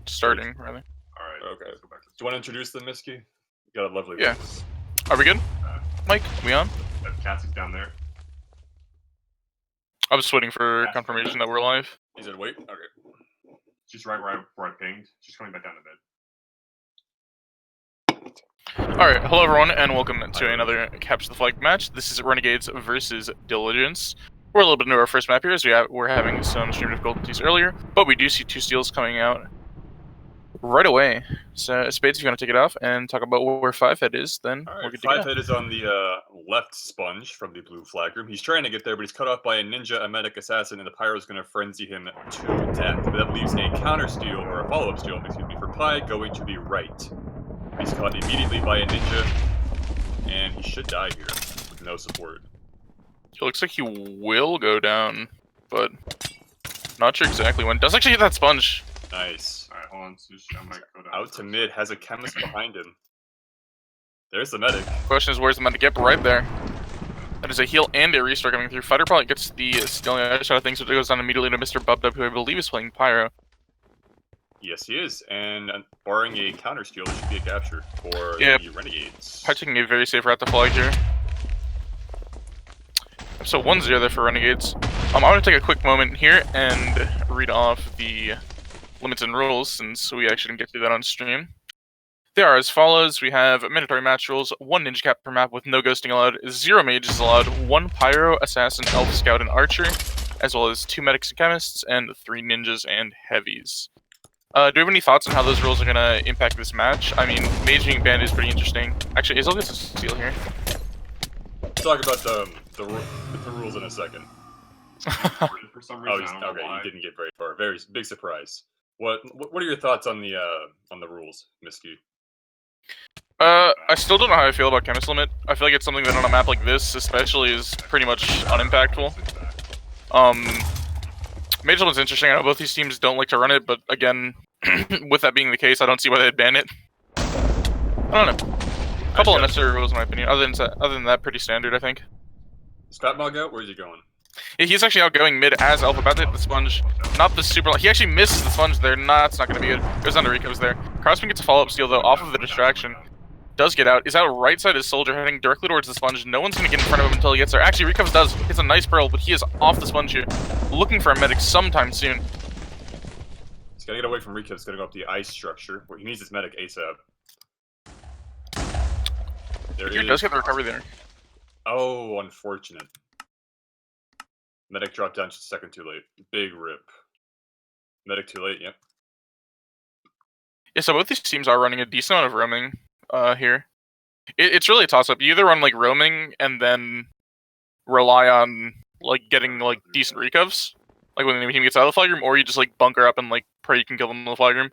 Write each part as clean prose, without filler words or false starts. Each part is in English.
Starting, rather. Alright, okay. Let's go back. Do you want to introduce them, Misky? You got a lovely Yeah. voice. Are we good? Mike, we on? Cassie's down there. I was just waiting for confirmation that we're live. He said, wait? Okay. She's right where I pinged. She's coming back down to bed. Alright, hello everyone, and welcome to another Capture the Flag match. This is Renegades versus Diligence. We're a little bit into our first map here, as we're having some stream difficulties earlier, but we do see two steals coming out right away. So, Spades, if you want to take it off and talk about where Fivehead is, then we're good to go. Fivehead is on the left sponge from the blue flag room. He's trying to get there, but he's cut off by a ninja, a medic, assassin, and the pyro is going to frenzy him to death. But that leaves a counter steal, or a follow-up steal, excuse me, for Pi going to the right. He's caught immediately by a ninja, and he should die here with no support. It looks like he will go down, but not sure exactly when. Does actually hit that sponge. Nice. Alright, hold on. I might go down. Out to mid, has a chemist behind him. There's the medic. Question is, where's the medic? Yep, right there. That is a heal and a restore coming through. Fighter probably gets the stealing shot of things, so it goes down immediately to Mr. Bubdub, who I believe is playing Pyro. Yes, he is, and barring a counter steal, it should be a capture for the Renegades. Probably taking a very safe route to flag here. So 1-0 there for Renegades. I want to take a quick moment here and read off the limits and rules, since we actually didn't get to do that on stream. They are as follows. We have mandatory match rules: 1 ninja cap per map with no ghosting allowed, 0 mages allowed, 1 pyro, assassin, elf, scout, and archer, as well as 2 medics and chemists, and 3 ninjas and heavies. Do we have any thoughts on how those rules are going to impact this match? I mean, mage being banned is pretty interesting. Actually, Isel gets a steal here. We'll talk about the rules in a second. For some reason, okay, you didn't get very far. Very big surprise. What are your thoughts on the rules, Misky? I still don't know how I feel about chemist limit. I feel like it's something that on a map like this, especially, is pretty much unimpactful. Mage limit's interesting. I know both these teams don't like to run it, but again, with that being the case, I don't see why they'd ban it. I don't know. A couple of necessary rules, in my opinion. Other than that, pretty standard, I think. Is Fatmog out? Where's he going? Yeah, he's actually out going mid as Alpha, about to hit the sponge. Not the super... He actually misses the sponge there. Nah, it's not going to be good. Goes down to Rico's there. Crossman gets a follow-up steal, though, off of the distraction. Does get out. Is out right side of his soldier, heading directly towards the sponge. No one's going to get in front of him until he gets there. Actually, Rico's does. Hits a nice pearl, but he is off the sponge here. Looking for a medic sometime soon. He's got to get away from Rico. He's going to go up the ice structure, where he needs his medic ASAP. He does get the recovery there. Oh, unfortunate. Medic dropped down just a second too late. Big rip. Medic too late, yep. Yeah, so both these teams are running a decent amount of roaming here. It's really a toss-up. You either run like roaming and then rely on like getting like decent recovs, like when the enemy team gets out of the flag room, or you just like bunker up and like pray you can kill them in the flag room.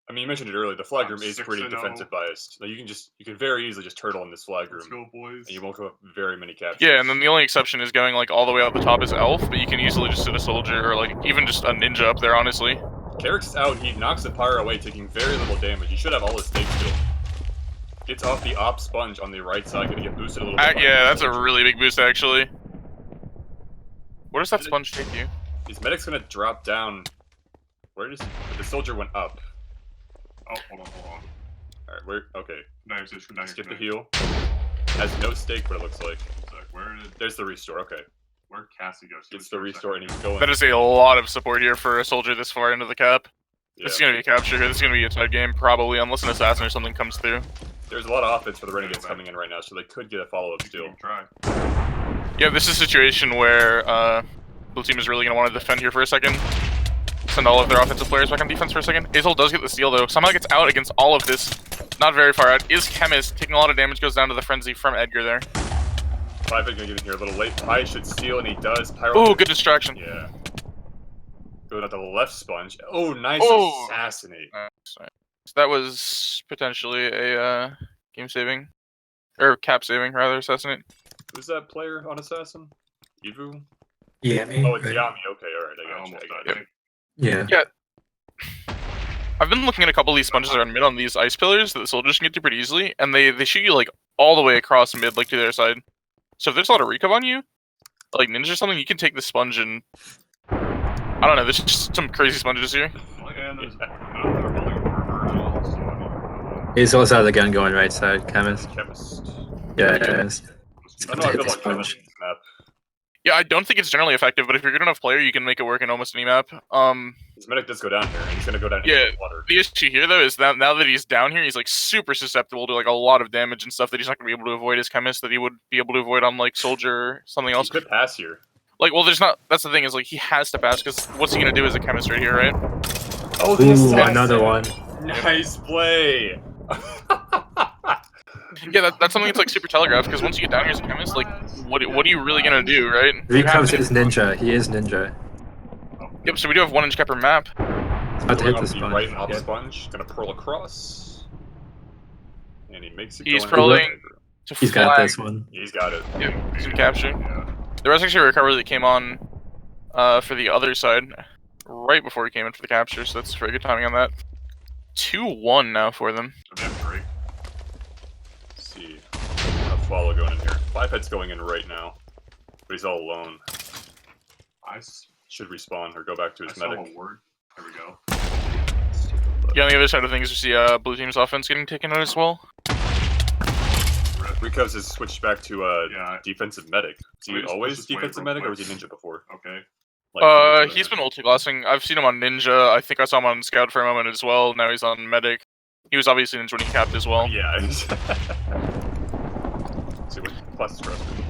I mean, you mentioned it earlier. The flag room is pretty defensive biased. Like, you can very easily just turtle in this flag room, and you won't have very many captures. Yeah, and then the only exception is going like all the way out the top is elf, but you can easily just sit a soldier or like even just a ninja up there. Honestly, Carrick's out. He knocks the pyro away, taking very little damage. He should have all his stakes still. Gets off the op sponge on the right side, gonna get boosted a little bit. Yeah, that's a really big boost actually. Where does that sponge take you? His medic's gonna drop down. Where does the soldier went up? Oh, hold on. Alright, okay. Skip the heal. Has no stake, but it looks like. There's the restore, okay. Where'd Cassie go? Gets the restore and he's going. That is a lot of support here for a soldier this far into the cap. Yeah. This is going to be a capture here. This is going to be a tight game, probably, unless an assassin or something comes through. There's a lot of offense for the Renegades coming in right now, so they could get a follow-up steal. Yeah, this is a situation where blue team is really going to want to defend here for a second. Send all of their offensive players back on defense for a second. Isel does get the steal, though. Somehow gets out against all of this. Not very far out. Is Chemist, taking a lot of damage, goes down to the frenzy from Edgar there. Fivehead gonna get in here a little late. Pi should steal, and he does. Oh, good distraction. Yeah. Going out the left sponge. Oh, nice assassinate. So that was potentially a game-saving, or cap-saving, rather, assassinate. Who's that player on assassin? Evu? Yeah, me. Oh, it's Yami. Okay, alright, I got you. Yeah. I've been looking at a couple of these sponges around mid on these ice pillars that the soldiers can get to pretty easily, and they shoot you like all the way across mid, like to their side. So if there's a lot of recov on you, like ninja or something, you can take the sponge and I don't know. There's just some crazy sponges here. Yeah, and there's none of them are building armor at all, so I don't even know. He's also the gun going right side, chemist. Chemist. Yeah, chemist. I don't know, I Hit feel the like chemist sponge. map. Yeah, I don't think it's generally effective, but if you're a good enough player, you can make it work in almost any map. His medic does go down here, and he's gonna go down Yeah, into the water. the issue here though is that now that he's down here, he's like super susceptible to like a lot of damage and stuff that he's not gonna be able to avoid as chemist that he would be able to avoid on like soldier or something He else. could pass here. Like, well, there's not. That's the thing is like he has to pass because what's he gonna do as a chemist right here, right? Oh, Ooh, another one. Nice play. Yeah, that's something that's like super telegraphed because once you get down here as a chemist, like, what are you really gonna do, right? You have Recoves to- is ninja. He is ninja. Yep. So we do have 1 inch cap per map. It's about to Going hit the off the sponge. right and off Yeah. sponge. Gonna pearl across. And he makes it He's going pearling to He's got flag. this one. He's got it. Yeah, some capture. Yeah. There was actually a recovery that came on for the other side right before he came in for the capture, so that's very good timing on that. 2-1 now for them. So they have break. Let's see. A follow going in here. 5-head's going in right now. But he's all alone. Should respawn or go back to I his saw medic. a word. There we go. Yeah, on the other side of things, we see blue team's offense getting taken out as well. Recovs has switched back to Yeah. defensive medic. Is he Let me just always push this wave defensive real medic or quick. was he ninja before? Okay. Like, He's been multi-classing. I've seen him on Ninja. I think I saw him on Scout for a moment as well. Now he's on Medic. He was obviously Ninja when he capped as well. Yeah. Let's see what class is Crossboon.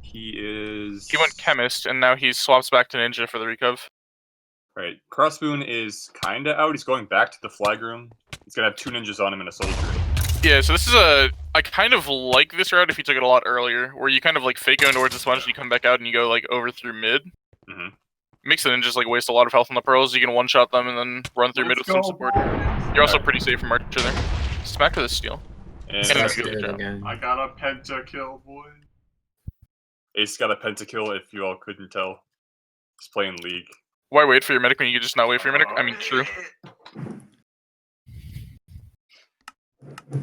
He is. He went Chemist, and now he swaps back to Ninja for the Recov. Right. Crossboon is kinda out. He's going back to the flag room. He's gonna have 2 ninjas on him and a soldier. Yeah, so this is I kind of like this route if you took it a lot earlier, where you kind of like fake going towards the sponge and you come back out and you go like over through mid. Mhm. Makes the ninjas like waste a lot of health on the pearls. You can one-shot them and then run through mid with some support. You're also pretty safe from Archer there. Smack to the steal. And Yeah. That's good good job. again. I got a pentakill, boy. Ace got a pentakill if you all couldn't tell. He's playing League. Why wait for your medic when you could just not wait for your medic? I mean, true.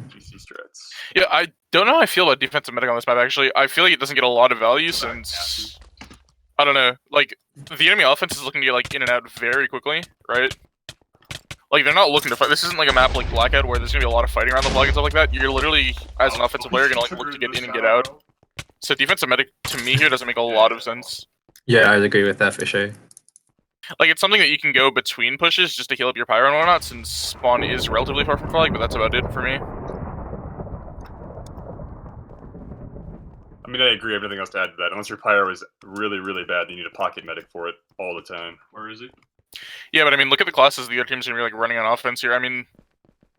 GC strats. Yeah, I don't know how I feel about defensive medic on this map, actually. I feel like it doesn't get a lot of value since... I don't know, like, the enemy offense is looking to get, like, in and out very quickly, right? Like, they're not looking to fight. This isn't like a map like Blackout where there's gonna be a lot of fighting around the flag and stuff like that. You're literally, as an offensive player, gonna, like, look to get in and get out. So defensive medic, to me, here doesn't make a lot of sense. Yeah, I'd agree with that for sure. Like, it's something that you can go between pushes just to heal up your pyro and whatnot, since spawn is relatively far from flag, but that's about it for me. I mean, I agree. Everything else to add to that. Unless your pyro is really, really bad, you need a pocket medic for it all the time. Where is he? Yeah, but I mean, look at the classes the other team's gonna be, like, running on offense here. I mean,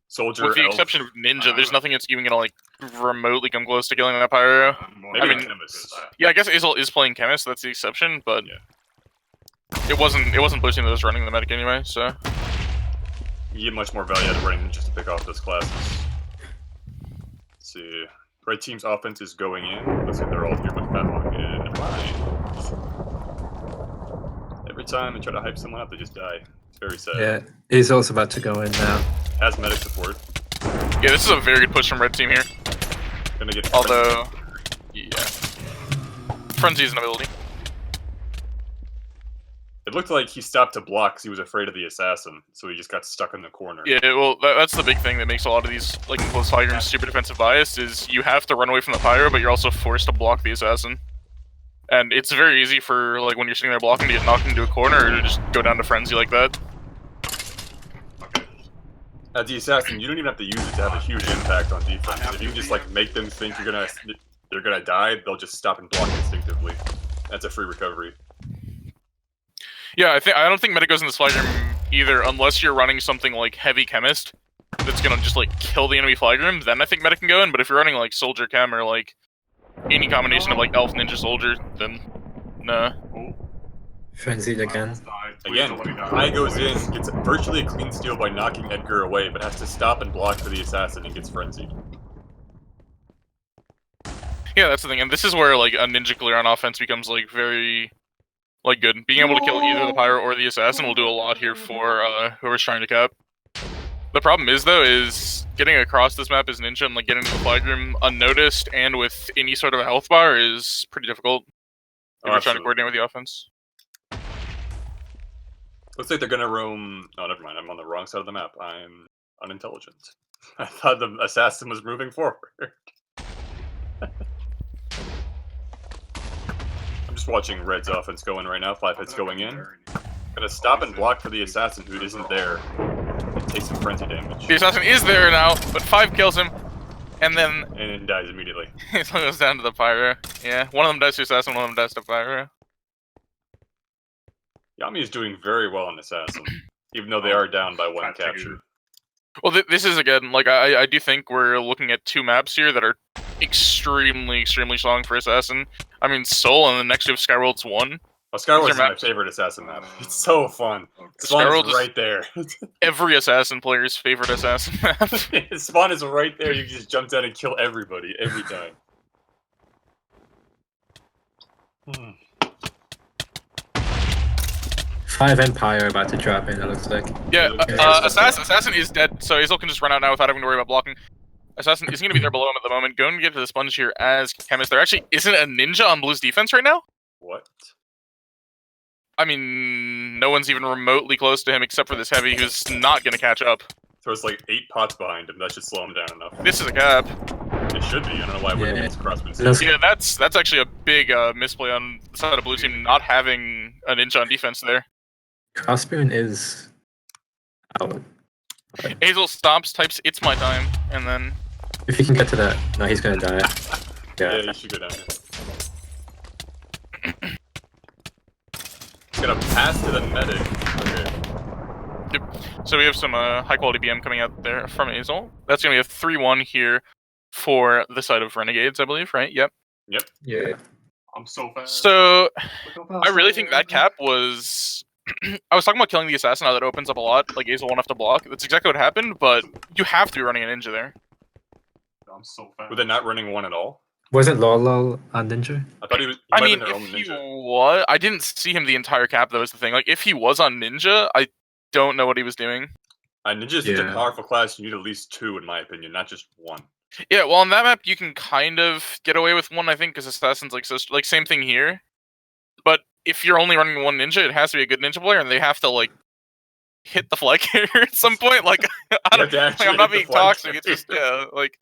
Soldier, with the elf, exception of Ninja, there's nothing that's even gonna, like, remotely come close to killing that pyro. maybe I mean, chemist. Yeah, I guess Isle is playing Chemist, that's the exception, but Yeah. it wasn't Boosting that was running the medic anyway, so... You get much more value out of running just to pick off those classes. Let's see. Red team's offense is going in. Looks like they're all here with Fatlog and Ryan. Every time they try to hype someone up, they just die. It's very sad. Yeah, he's also about to go in now. Has medic support. Yeah, this is a very good push from Red Team here. Gonna get Although... Yeah. Frenzy is an ability. It looked like he stopped to block because he was afraid of the assassin, so he just got stuck in the corner. Yeah, well, that's the big thing that makes a lot of these, like, close fire games super defensive biased, is you have to run away from the pyro, but you're also forced to block the assassin. And it's very easy for, like, when you're sitting there blocking to get knocked into a corner, or to just go down to Frenzy like that. As the assassin, you don't even have to use it to have a huge impact on defense. If you just, like, make them think you're gonna die, they'll just stop and block instinctively. That's a free recovery. Yeah, I don't think Medic goes in this flag room either, unless you're running something like Heavy Chemist, that's gonna just, like, kill the enemy flag room, then I think Medic can go in, but if you're running, like, Soldier Chem or, like, any combination of, like, Elf, Ninja, Soldier, then, nah. Frenzied again. Again, Kai goes in, gets virtually a clean steal by knocking Edgar away, but has to stop and block for the assassin and gets frenzied. Yeah, that's the thing, and this is where, like, a Ninja clear on offense becomes, like, very... like, good. Being able to kill either the Pyro or the Assassin will do a lot here for whoever's trying to cap. The problem is, though, is getting across this map as Ninja and, like, getting into the flag room unnoticed and with any sort of a health bar is pretty difficult if you're trying to coordinate with the offense. Looks like they're gonna roam. Oh, never mind. I'm on the wrong side of the map. I'm unintelligent. I thought the assassin was moving forward. I'm just watching Red's offense go in right now. 5 hits going in. Gonna stop and block for the assassin who isn't there. And take some frenzy damage. The assassin is there now, but 5 kills him, and then And then dies immediately. he goes down to the pyro. Yeah, one of them dies to assassin, one of them dies to pyro. Yami is doing very well on assassin, even though they are down by 1 capture. Well, this is, again, like, I do think we're looking at 2 maps here that are extremely strong for assassin. I mean, Soul, and the next we have Skyworld's 1. Oh, Skyward's These are my favorite assassin map. It's so fun. Spawn Skyworld is right there. Every assassin player's favorite assassin map. Spawn is right there. You can just jump down and kill everybody every time. 5 Empire about to drop in, it looks like. Yeah, assassin is dead, so Hazel can just run out now without having to worry about blocking. Assassin is going to be there below him at the moment. Going to get to the sponge here as Chemist. There actually isn't a ninja on Blue's defense right now. What? I mean, no one's even remotely close to him except for this heavy who's not going to catch up. There's like 8 pots behind him. That should slow him down enough. This is a cap. It should be. I don't know why it wouldn't be. It's crossman. Yeah, that's actually a big misplay on the side of Blue team not having a ninja on defense there. Crossboon is out. Hazel stops, types "It's my time," and then If you can get to that, no, he's gonna die. Yeah, you should go down here. He's gonna pass to the medic. Okay. Yep. So we have some high quality BM coming out there from Hazel. That's gonna be a 3-1 here for the side of Renegades, I believe, right? Yep. Yeah. I'm so fast. So Look how fast I really I think am. that cap was. I was talking about killing the assassin, how that opens up a lot. Like Hazel won't have to block. That's exactly what happened, but you have to be running a ninja there. I'm so fast. Were they not running one at all? Wasn't Lol on Ninja? I thought he was. He I might mean, have been their own if he ninja. was, I didn't see him the entire cap. That was the thing. Like, if he was on ninja, I don't know what he was doing. Ninja's such a Yeah. powerful class. You need at least 2, in my opinion, not just 1. Yeah, well, on that map, you can kind of get away with 1, I think, because assassin's like same thing here. But if you're only running 1 ninja, it has to be a good ninja player, and they have to like hit the flag carrier at some point. Like, I don't, You have to like, I'm not actually being hit the flag toxic. It's just like.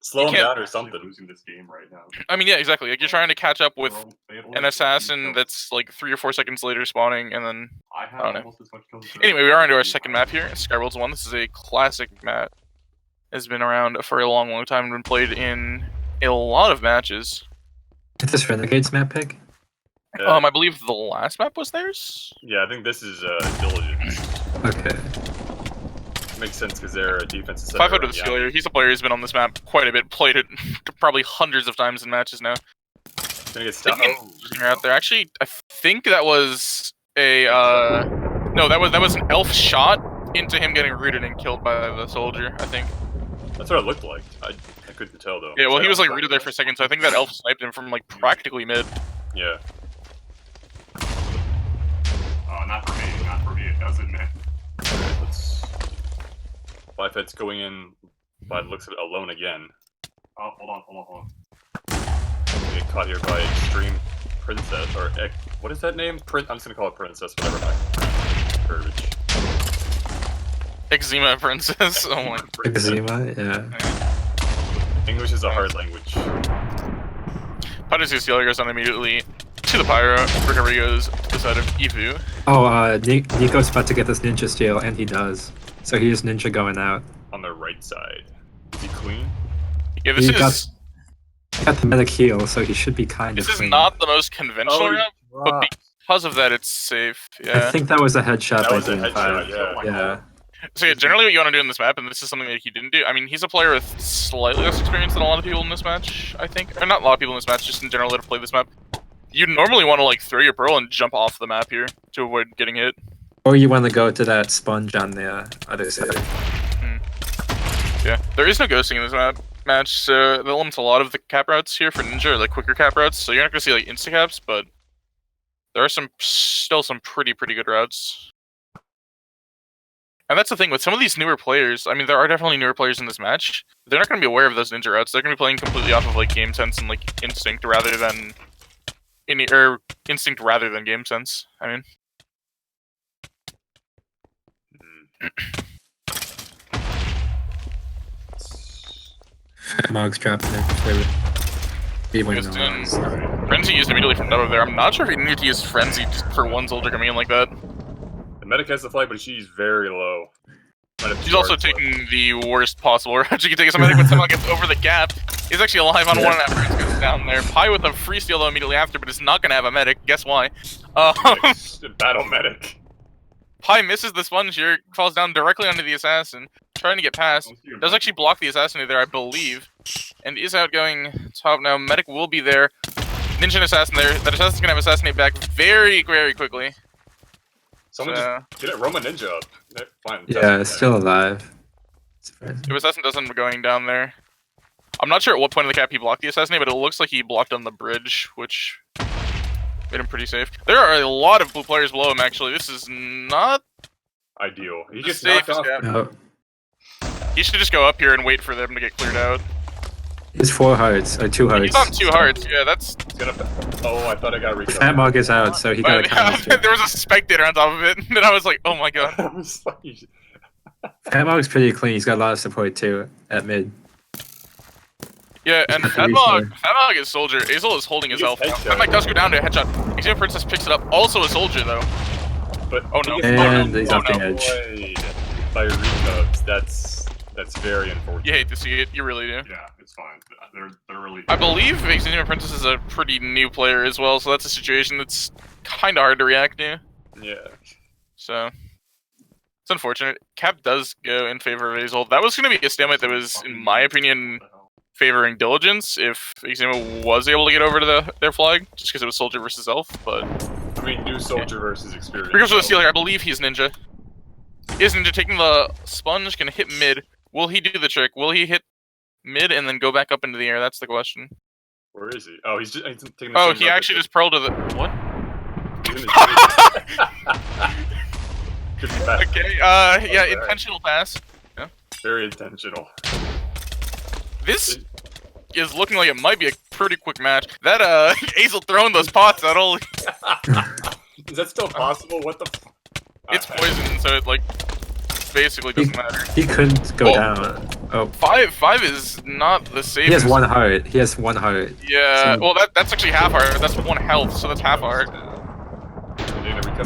Slow him can't- down or Actually something. losing this game right now. I mean, yeah, exactly. Like, you're trying to catch up with They have an like assassin 15 kills. that's like 3 or 4 seconds later spawning, and then. I have don't know. almost as much kills as Anyway, we are into our you. second map here, Skyworld's 1. This is a classic map. Has been around for a long time and been played in a lot of matches. Is this Renegades map pick? Yeah, I believe the last map was theirs. yeah, I think this is Diligence. Okay. Makes sense because they're a defensive center. 5 out of the skill here. He's a player who's been on this map quite a bit, played it probably hundreds of times in matches now. Gonna get stopped. Thinking- You're out there. Actually, I think that was a no, that was an elf shot into him getting rooted and killed by the soldier, I think. That's what it looked like. I couldn't tell though. Yeah, well, he was like Right. rooted there for a second, so I think that elf sniped him from like practically mid. Yeah. Not for me. Not for me. It doesn't, man. Alright, let's. 5 hits going in, but looks at it alone again. Oh, hold on. We get caught here by Extreme Princess or what is that name? I'm just gonna call it Princess. Whatever my verbiage. Eczema princess. Oh my. Eczema, yeah. English is a hard language. Pyro's Stealer goes on immediately to the Pyro. Recovery goes to the side of Ivu. Oh, Nico's about to get this ninja steal, and he does. So he is ninja going out. On the right side. Is he clean? Yeah, this He is got the medic heal, so he should be kind of this is clean. not the most conventional Oh, route, but because of that, it's safe. I Yeah. think that was a headshot That by was a Dean headshot, 5. yeah. Yeah. So yeah, generally what you want to do in this map, and this is something that he didn't do. I mean, he's a player with slightly less experience than a lot of people in this match, I think. Or not a lot of people in this match, just in general that have played this map. You normally want to like throw your pearl and jump off the map here to avoid getting hit. Or you want to go to that sponge on the other side. Yeah, there is no ghosting in this match, so that limits a lot of the cap routes here for Ninja, or like quicker cap routes. So you're not gonna see like insta caps, but there are still some pretty good routes. And that's the thing with some of these newer players. I mean, there are definitely newer players in this match. They're not gonna be aware of those Ninja routes. They're gonna be playing completely off of like game sense and like instinct rather than instinct rather than game sense. I mean. Mog's trapped in there. He went Just in the in. wrong side. Frenzy used immediately from over there. I'm not sure if he needed to use Frenzy just for one soldier coming in like that. The medic has the flag, but she's very low. She's also taking the worst possible route she can take as a medic when someone gets over the gap. He's actually alive on one after it goes down there. Pi with a free steal though immediately after, but it's not gonna have a medic. Guess why? Battle medic. Pi misses the sponge here, falls down directly onto the assassin, trying to get past. Does actually block the assassin there, I believe, and is outgoing top now. Medic will be there. Ninja and assassin there. That assassin's gonna have assassinate back very, very quickly. Someone just get it, Roma Ninja up. Fine. Yeah, it's still alive. If assassin doesn't going down there. I'm not sure at what point of the cap he blocked the assassinate, but it looks like he blocked on the bridge, which made him pretty safe. There are a lot of blue players below him, actually. This is not ideal. He the gets knocked off. No. He should just go up here and wait for them to get cleared out. He's 4 hearts, or 2 hearts. He's on 2 hearts, yeah, that's... Oh, I thought I got recovered. Fat Mog is out, so he got a counter. There was a spectator on top of it, and I was like, oh my god. Fat Mog's pretty clean, he's got a lot of support too, at mid. Yeah, and Fat Mog is soldier. Azel is holding his health. Fat Mog does go down to a headshot. Extreme Princess picks it up, also a soldier though. But oh no. And oh, no. he's off the edge. By recubs, that's very unfortunate. You hate to see it, you really do. Yeah, it's fine. They're really. I believe Extreme Princess is a pretty new player as well, so that's a situation that's kind of hard to react to. Yeah. So it's unfortunate. Cap does go in favor of Azel. That was going to be a stalemate that was, in my opinion, favoring Diligence if Extreme was able to get over to their flag, just because it was soldier versus elf, but... I mean, new soldier versus experience. Here goes with the steal here. I believe he's Ninja. Is Ninja taking the sponge, gonna hit mid? Will he do the trick? Will he hit mid and then go back up into the air? That's the question. Where is he? Oh, he's taking the Oh, he actually just pearled to the... What? Okay, yeah, intentional pass. Yeah. Very intentional. This is looking like it might be a pretty quick match. That, Azel throwing those pots at all... Is that still possible? What the f... It's poison, so it, like, basically doesn't matter. He couldn't go down. Oh. 5 is not the safest. He has 1 heart. He has 1 heart. Yeah, well, that's actually half heart. That's 1 health, so that's half heart.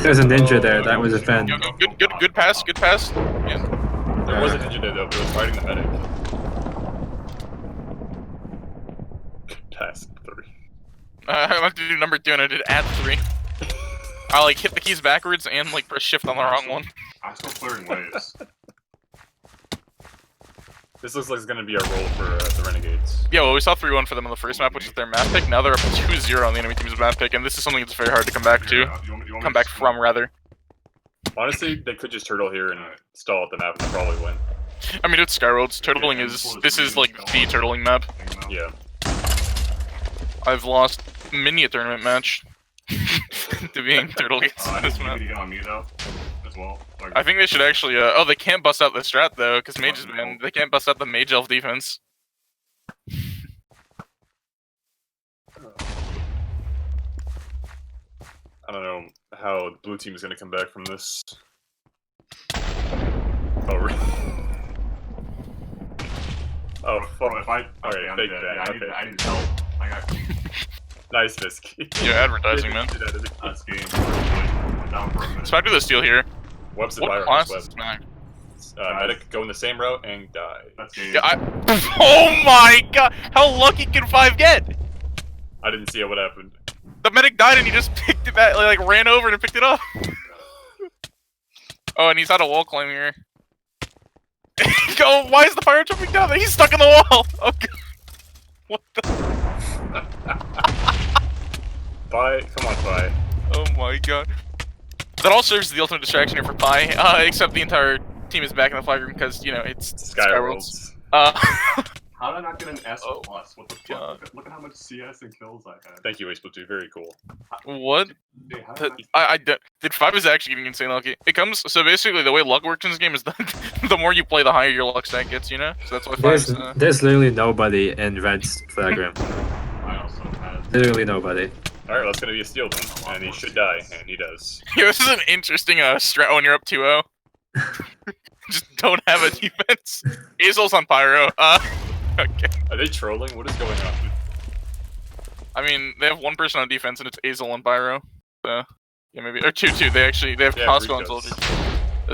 There's a ninja there. That was a fan. Good pass. Good pass. Yeah. There was a ninja there, though, but it was fighting the medic. Good pass, 3. I have to do number 2, and I did add 3. I like hit the keys backwards and like press shift on the wrong one. I'm still clearing waves. This looks like it's gonna be a roll for the Renegades. Yeah, well, we saw 3-1 for them on the first map, which is their map pick. Now they're up 2-0 on the enemy team's map pick, and this is something that's very hard to come back to. Come back from, rather. Honestly, they could just turtle here and stall at the map and probably win. I mean, it's Skyworlds. Turtling is... This is like the turtling map. Yeah. I've lost many a tournament match to being turtle gates on this map. On me, though, as well. Like, I think they should actually, oh, they can't bust out the strat, though, because mages, man, they can't bust out the mage elf defense. I don't know how the blue team is going to come back from this. Oh, really? Oh, fuck. if I... Okay, I'm fake dead. that. Yeah, I need help. I got... Nice, Visky. Yeah, advertising, man. That's game. I'm down for a minute. Let's back to the steal here. Web's the What fire class web. is Mac? Medic going the same route and die. That's game. Yeah, oh my god! How lucky can 5 get? I didn't see what happened. The medic died and he just picked it back, like ran over and picked it up. Oh, and he's out of wall climb here. Oh, why is the pirate jumping down there? He's stuck in the wall! Oh god. What the? Bye. Come on, bye. Oh my god. That all serves as the ultimate distraction here for Pi, except the entire team is back in the flag room because, you know, it's Skyworlds. How did I not get an S+? Oh, What the fuck? God. Look at how much CS and kills I had. Thank you, Ace2. Very cool. what? Dude, how did I did 5 is actually getting insane lucky. It comes, so basically the way luck works in this game is that the more you play, the higher your luck stack gets, you know? So that's why 5 is, There's literally nobody in Red's flag room. I also had... Literally nobody. Alright, that's gonna be a steal then. And he should die, and he does. Yeah, this is an interesting strat when you're up 2-0. Just don't have a defense. Azel's on Pyro. Okay. Are they trolling? What is going on? I mean, they have one person on defense, and it's Azel on Pyro. So, yeah, maybe or two. They have Costco and Soldiers.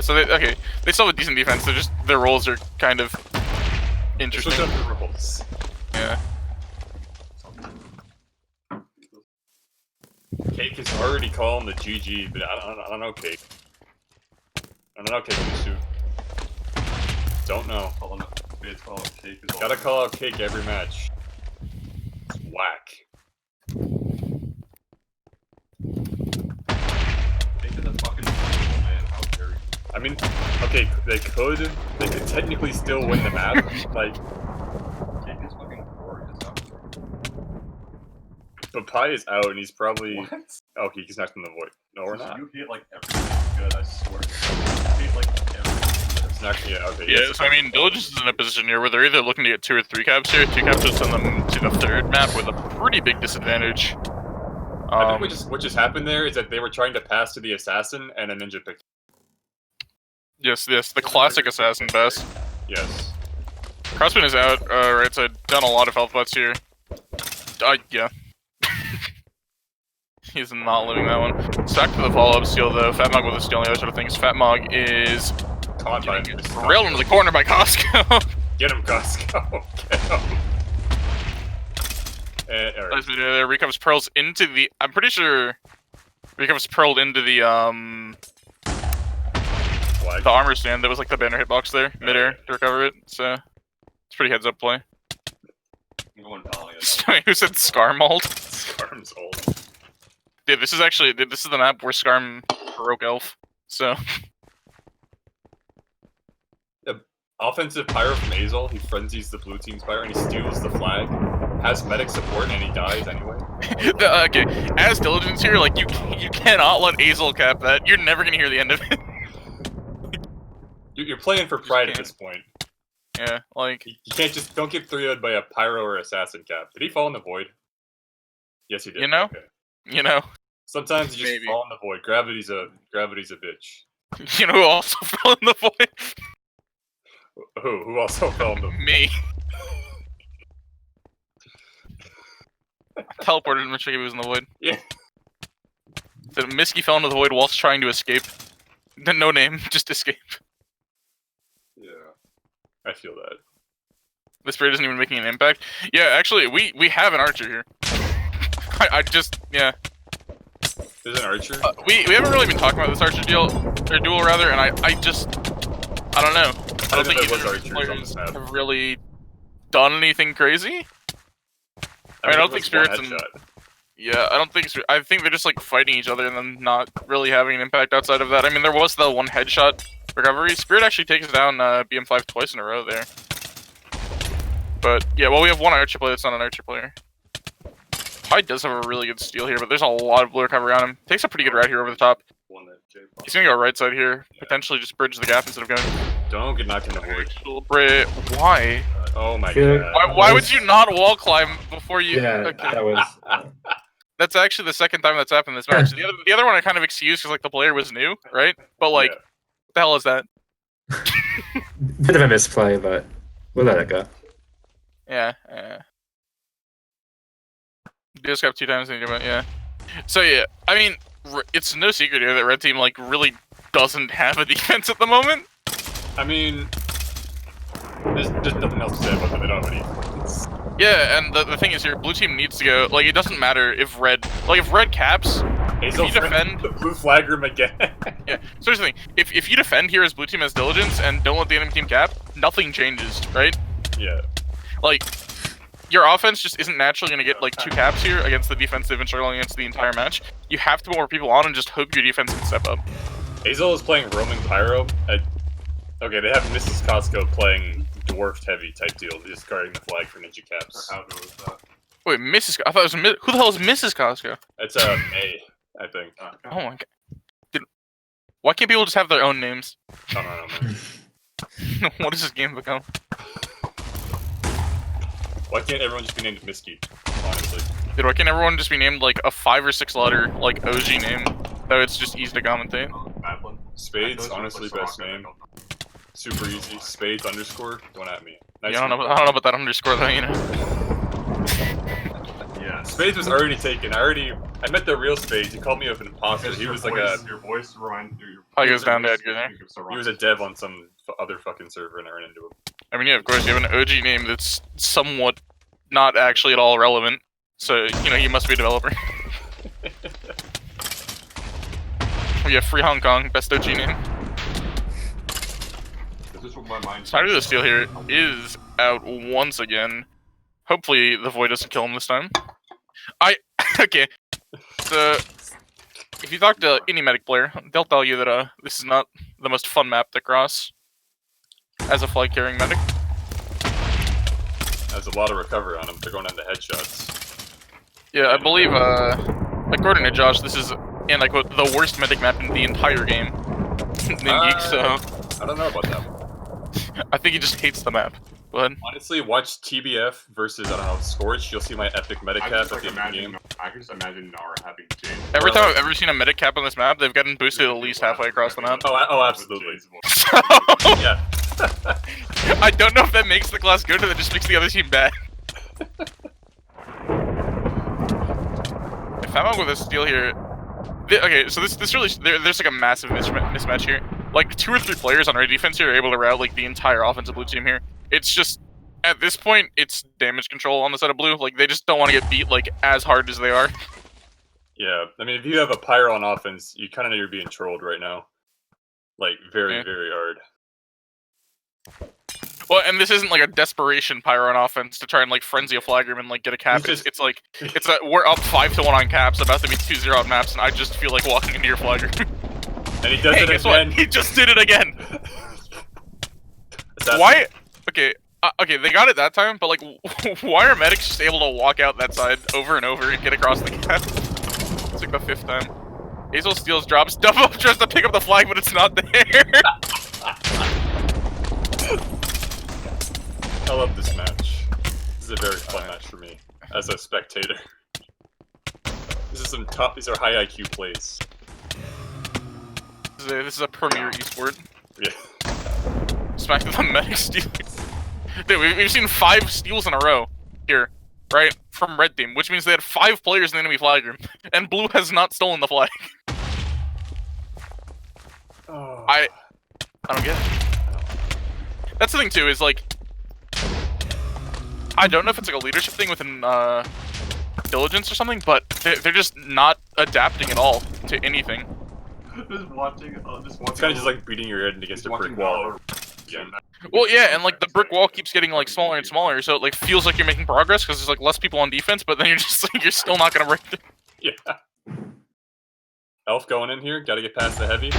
So they still have a decent defense. They're just their roles are kind of interesting. Switch up the roles. Yeah. Cake is already calling the GG, but I don't know, Cake. I don't know, Cake. Shoot. Don't know. Gotta call out Cake every match. Whack. I mean, okay, they could technically still win the map, like. But Pi is out, and he's probably. What? Oh, he's not in the void. No, we're not. You hit like everything good, I swear. You hit like everything. It's not. Yeah, okay. Yeah, so I mean, Diligence is in a position here where they're either looking to get 2 or 3 caps here. 2 caps would send them to the 3rd map with a pretty big disadvantage. I think what just happened there is that they were trying to pass to the assassin, and a ninja picked. Yes, the classic assassin best. Yes. Crossbin is out, right side. Done a lot of health butts here. Yeah. He's not living that one. Stuck to the follow-up steal though. Fat Mog with a steal on the other side of things. Fat Mog is Caught by railed into the corner by Costco. Get him, Costco. Get him. Alright. Recovers pearls into the. I'm pretty sure. Recovers pearled into the Flag. the armor stand that was like the banner hitbox there, midair to recover it. So it's pretty heads up play. I'm going Dahlia. Who said Scar mauled? Scarm's old. Yeah, this is the map where Scarm broke Elf. So Offensive Pyro from Azel, he frenzies the blue team's Pyro and he steals the flag. Has medic support and he dies anyway. Okay, as Diligence here, like you cannot let Azel cap that. You're never gonna hear the end of it. You're playing for pride at this point. Yeah, like You can't just don't get 3-0'd by a Pyro or Assassin cap. Did he fall in the void? Yes, he did. You know? Okay. you know, Sometimes you just Maybe. fall in the void. Gravity's a bitch. you know who also fell in the void? Who also fell in the void? Me. I teleported him to check if he was in the void. Yeah. The Misky fell into the void whilst trying to escape. No name, just escape. Yeah. I feel that. The spirit isn't even making an impact. Yeah, actually, we have an archer here. I just, yeah. There's an archer? We haven't really been talking about this archer duel rather, and I don't know. I don't think there was either archers on players this map. have really done anything crazy. I don't think Spirits and yeah, I think they're just like fighting each other and then not really having an impact outside of that. I mean, there was the one headshot recovery. Spirit actually takes down BM5 twice in a row there. But yeah, well, we have one archer player that's not an archer player. Pi does have a really good steal here, but there's a lot of blue recovery on him. Takes a pretty good route here over the top. He's gonna go right side here. Potentially just bridge the gap instead of going. Don't get knocked in the void. Why? Oh my Good. god. Why would you not wall climb before you? Yeah, Okay. that was. That's actually the second time that's happened this match. The other one I kind of excused because like the player was new, right? But like, Yeah. what the hell is that? Bit of a misplay, but we'll let it go. Yeah. Just got 2 times in the yeah. So yeah, I mean, it's no secret here that Red Team like really doesn't have a defense at the moment. I mean, there's nothing else to say about them. They don't have any. Yeah, and the thing is here, Blue Team needs to go. Like, it doesn't matter if Red caps. Hazel if you defend the blue flag room again. Yeah. So here's the thing: if you defend here as Blue Team has Diligence and don't let the enemy team cap, nothing changes, right? Yeah. Like, your offense just isn't naturally going to get like 2 caps here against the defense they've been struggling against the entire match. You have to put more people on and just hope your defense can step up. Hazel is playing roaming pyro. Okay, they have Mrs. Costco playing dwarfed heavy type deal, just guarding the flag for ninja caps. How good was that? Wait, Mrs. I thought it was who the hell is Mrs. Costco? It's May, I think. Oh my god. Why can't people just have their own names? I don't know, man. What does this game become? Why can't everyone just be named Misky? Honestly. Dude, why can't everyone just be named like a 5 or 6 letter like OG name? Though it's just easy to commentate. Madeline. Spades, honestly, best name. Super easy. Spades underscore. Don't at me. Nice. Yeah, I don't know about that underscore though. You know. Yeah. Spades was already taken. I met the real Spades. He called me an imposter. He was like your voice reminds you. Oh, he goes down to Edgar there. he was a dev on some other fucking server, and I ran into him. I mean, yeah, of course, you have an OG name that's somewhat not actually at all relevant. So, you know, he must be a developer. We have Free Hong Kong, best OG name. This is what my mind. Side of the Steel here is out once again. Hopefully the Void doesn't kill him this time. Okay. So, if you talk to any medic player, they'll tell you that this is not the most fun map to cross as a flag carrying medic. There's a lot of recovery on him. They're going into headshots. Yeah, I believe, according to Josh, this is, and I quote, the worst medic map in the entire game. In Geek, so I don't know about that one. I think he just hates the map. Go ahead. Honestly, watch TBF versus, I don't know, Scorch. You'll see my epic medic I cap just at the end of the game. I can just imagine Nara having James. Every time I've ever seen a medic cap on this map, they've gotten boosted at least halfway across the map. Oh, absolutely. So, Yeah. I don't know if that makes the class good or that just makes the other team bad. If I'm out with a steal here, okay, so this really there's like a massive mismatch here. Like 2 or 3 players on our defense here are able to route like the entire offensive blue team here. It's just at this point it's damage control on the side of blue. Like they just don't want to get beat like as hard as they are. Yeah, I mean, if you have a pyro on offense, you kind of know you're being trolled right now. Like, very, very hard. Well, and this isn't like a desperation pyro on offense to try and like frenzy a flag room and like get a cap. It's like we're up 5-1 on caps, about to be 2-0 on maps, and I just feel like walking into your flag room. And he does it guess again. What? He just did it again. Why? Okay, okay, they got it that time, but like, why are medics just able to walk out that side over and over and get across the cap? It's like the 5th time. Hazel steals, drops, double up, tries to pick up the flag, but it's not there. I love this match. This is a very fun match for me as a spectator. These are high IQ plays. This is a premier esport. Yeah. Smack the medic steal. Dude, we've seen 5 steals in a row here, right? From red team, which means they had 5 players in the enemy flag room, and blue has not stolen the flag. Oh. I don't get it. That's the thing too, is like, I don't know if it's like a leadership thing within Diligence or something, but they're just not adapting at all to anything. Just watching. It's kind of just like beating your head against a brick wall. Yeah. Well, yeah, and like the brick wall keeps getting like smaller and smaller, so it like feels like you're making progress because there's like less people on defense, but then you're just like you're still not gonna break it. Yeah. Elf going in here, gotta get past the heavy.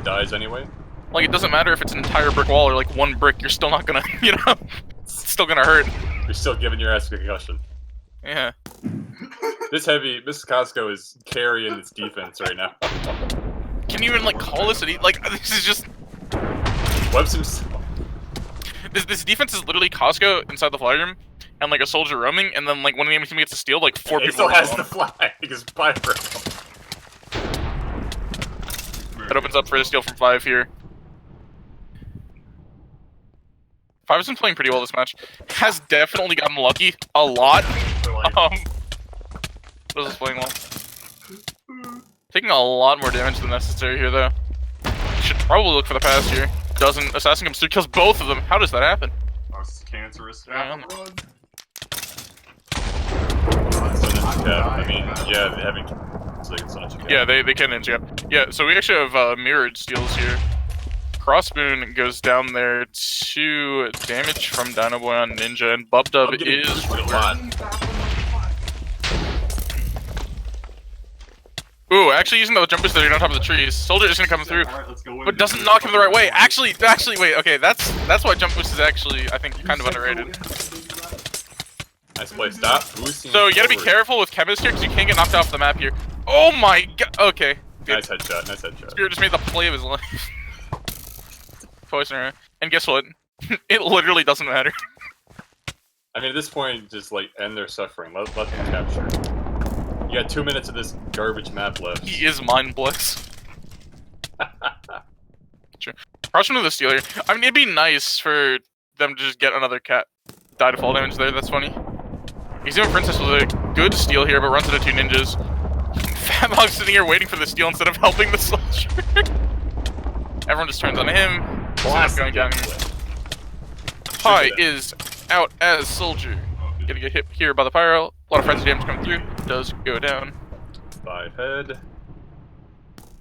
Dies anyway. Like it doesn't matter if it's an entire brick wall or like 1 brick, you're still not gonna, you know, it's still gonna hurt. You're still giving your ass a concussion. Yeah. This Costco is carrying its defense right now. Can you even like call this like this is just Webs himself. This defense is literally Costco inside the flag room and like a soldier roaming, and then like when the enemy team gets a steal, like 4 people. He still has the flag because Piper. That opens up for the steal from 5 here. 5 has been playing pretty well this match. Has definitely gotten lucky a lot. This is playing well. Taking a lot more damage than necessary here though. Should probably look for the pass here. Doesn't. Assassin comes through, kills both of them. How does that happen? That's cancerous. Yeah, Run. I mean, yeah, they haven't. Yeah, they can ninja. Yeah, so we actually have mirrored steals here. Crossboon goes down there to damage from Dino Boy on Ninja, and Bubdub is. Ooh, actually using the jump boost that are on top of the trees. Soldier is gonna come through, but doesn't knock him the right way. Actually, wait, okay, that's why jump boost is actually, I think, kind of underrated. Nice play, stop boosting. So you gotta be careful with Chemist here, because you can't get knocked off the map here. Oh my god, okay. Good. Nice headshot, nice headshot. Spirit just made the play of his life. Poisoner, and guess what? It literally doesn't matter. I mean, at this point, just like end their suffering. Let them capture. You got 2 minutes of this garbage map left. He is Mindbless. True. Cross into the steal here. I mean, it'd be nice for them to just get another cat die to fall damage there. That's funny. Exhumed Princess was a good steal here, but runs into 2 ninjas. Fatbog's sitting here waiting for the steal instead of helping the soldier. Everyone just turns on him. Going down here. Pi is out as soldier. Gonna get hit here by the pyro. A lot of frenzy damage coming through. Does go down. 5 head.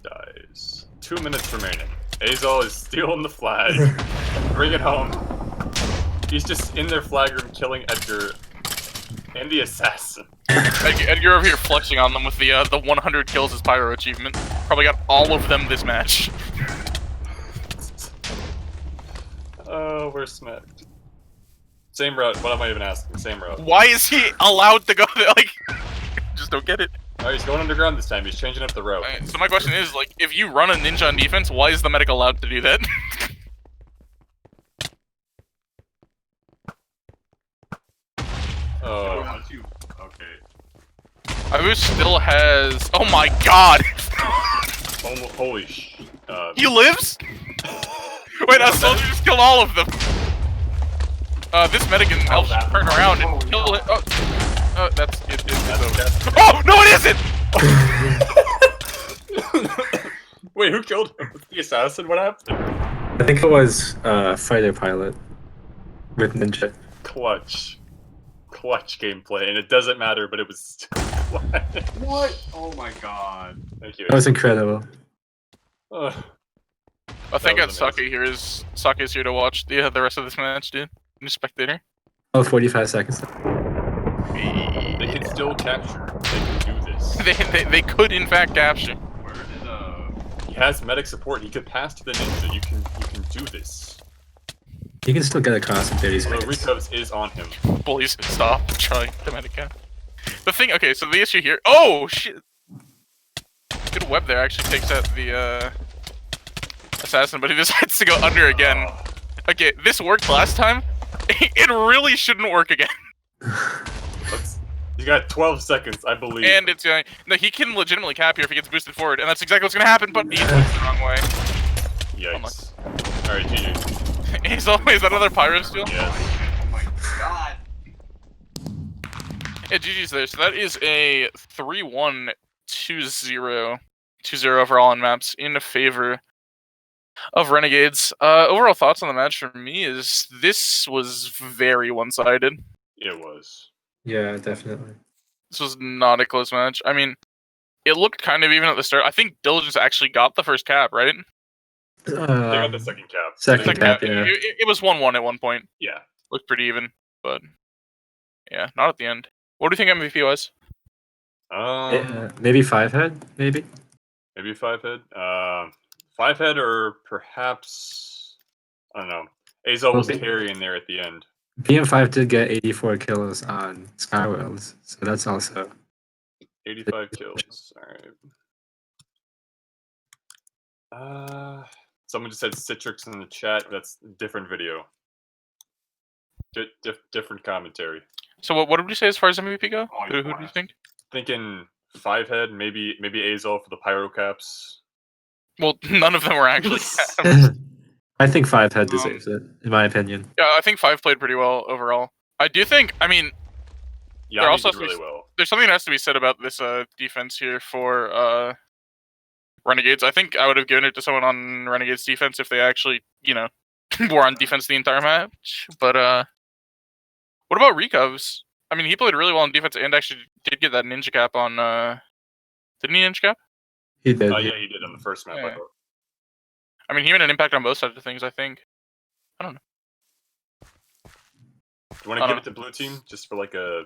Dies. 2 minutes remaining. Azal is stealing the flag. Bring it home. He's just in their flag room killing Edgar and the assassin. Edgar over here flexing on them with the 100 kills as pyro achievement. Probably got all of them this match. Oh, we're smacked. Same route. What am I even asking? Same route. Why is he allowed to go there? Like, just don't get it. Alright, he's going underground this time. He's changing up the route. Right, so my question is, like, if you run a ninja on defense, why is the medic allowed to do that? Oh. Okay. Abu still has. Oh my god! Holy sh. He lives? Wait, a soldier just killed all of them. This medic can help turn around and kill it. Oh, that's it. Oh no, it isn't! Wait, who killed him? The assassin? What happened? I think it was fighter pilot with ninja. Clutch gameplay, and it doesn't matter, but it was clutch. What? Oh my god. Thank you. That was incredible. Ugh. I think That that was Sake is here to watch the rest of this match, dude. New Spectator. Oh, 45 seconds. They can still capture. They can do this. They could in fact capture. Where did He has medic support. He could pass to the ninja. You can do this. You can still get across in 30 Although seconds. Recovs is on him. Please stop trying the medic cap. The thing, okay, so the issue here. Oh shit! Good web there actually takes out the assassin, but he decides to go under again. Okay, this worked last time. It really shouldn't work again. He's got 12 seconds, I believe. And it's going. No, he can legitimately cap here if he gets boosted forward, and that's exactly what's gonna happen. But he's went the wrong way. Yikes. Alright, GG. He's always another pyro steal. Yes. Oh my god. Yeah, GG's there. So that is a 3-1, 2-0, 2-0 overall on maps in favor of Renegades. Overall thoughts on the match for me is this was very one-sided. It was. Yeah, definitely. This was not a close match. I mean, it looked kind of even at the start. I think Diligence actually got the first cap, right? They got the second cap. Second cap, yeah. It was 1-1 at one point. Yeah. Looked pretty even, but yeah, not at the end. What do you think MVP was? Maybe 5 head, maybe? Maybe 5 head. 5 head or perhaps, I don't know. Azal was carrying there at the end. PM5 did get 84 kills on Skyworlds, so that's also 85 kills. Alright. Someone just said Citrix in the chat. That's a different video. Different commentary. So what did we say as far as MVP go? Oh, Who do you think? Thinking 5 head, maybe Azal for the pyro caps. Well, none of them were actually. I think 5 head deserves it, in my opinion. Yeah, I think 5 played pretty well overall. I do think. I mean, Yeah, also did really well. there's something that has to be said about this defense here for Renegades. I think I would have given it to someone on Renegades defense if they actually, were on defense the entire match. But what about Recovs? I mean, he played really well on defense and actually did get that ninja cap on. Didn't he ninja cap? He did. Yeah, he did on the first map. Yeah. I mean, he made an impact on both sides of things, I think. I don't know. Do you want to give it to blue team just for like a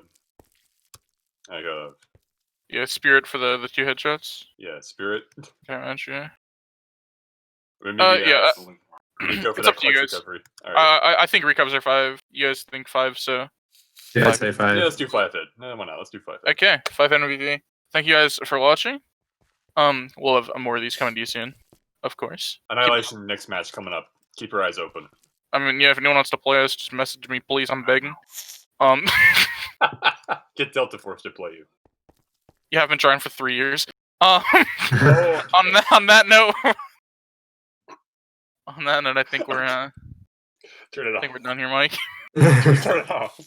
Yeah, Spirit for the 2 headshots. yeah, spirit? Can't match, yeah. Maybe, yeah. Go for It's that up to you clutch guys. recovery. All right. I think recovers are 5. You guys think 5, so. Yeah, I'd say 5. Yeah, let's do 5 head. No, why not? Let's do 5 head. Okay, 5 MVP. Thank you guys for watching. We'll have more of these coming to you soon, of course. Annihilation next match coming up. Keep your eyes open. I mean, yeah, if anyone wants to play us, just message me, please. I'm begging. Get Delta Force to play you. You have been trying for 3 years. On that note, On that note, I think we're Turn it I off. think we're done here, Mike. Turn it off.